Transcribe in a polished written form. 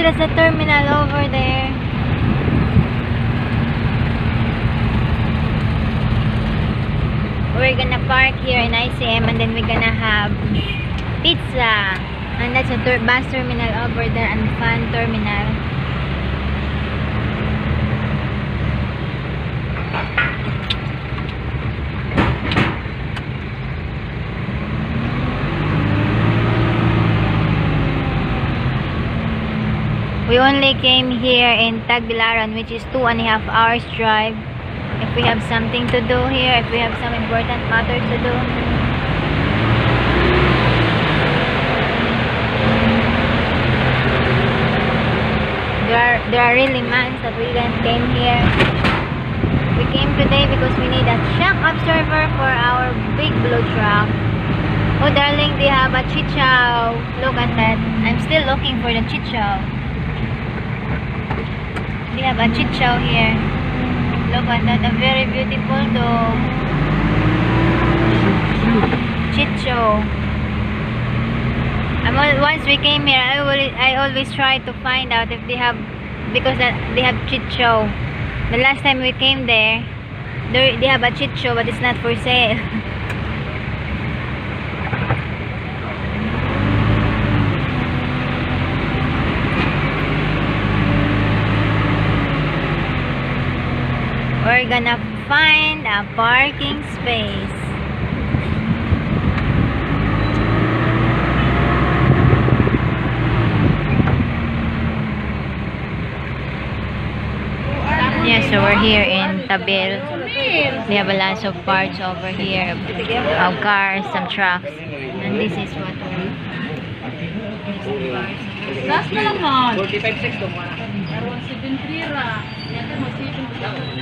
that's the terminal over there. We're gonna park here in ICM and then we're gonna have pizza. And that's a bus terminal over there and fan terminal. We only came here in Tagbilaran, which is 2.5 hours drive. If we have something to do here, if we have some important matters to do. There are really months that we came here. We came today because we need a shock absorber for our big blue truck. Oh darling, they have a chichaw. Look at that. I'm still looking for the chichaw. They have a chichaw here. Look at that, a very beautiful dog. Chichaw. Once we came here, I always try to find out if they have, because they have chichaw. The last time we came there, they have a chichaw, but it's not for sale. We're gonna find a parking space. Yeah, so we're here in Tabil. They have a lot of parts over here of cars, some trucks. And this is what we're... Last na lang mo. 45.6 to mo. 7.3 ra. Yan mo 7.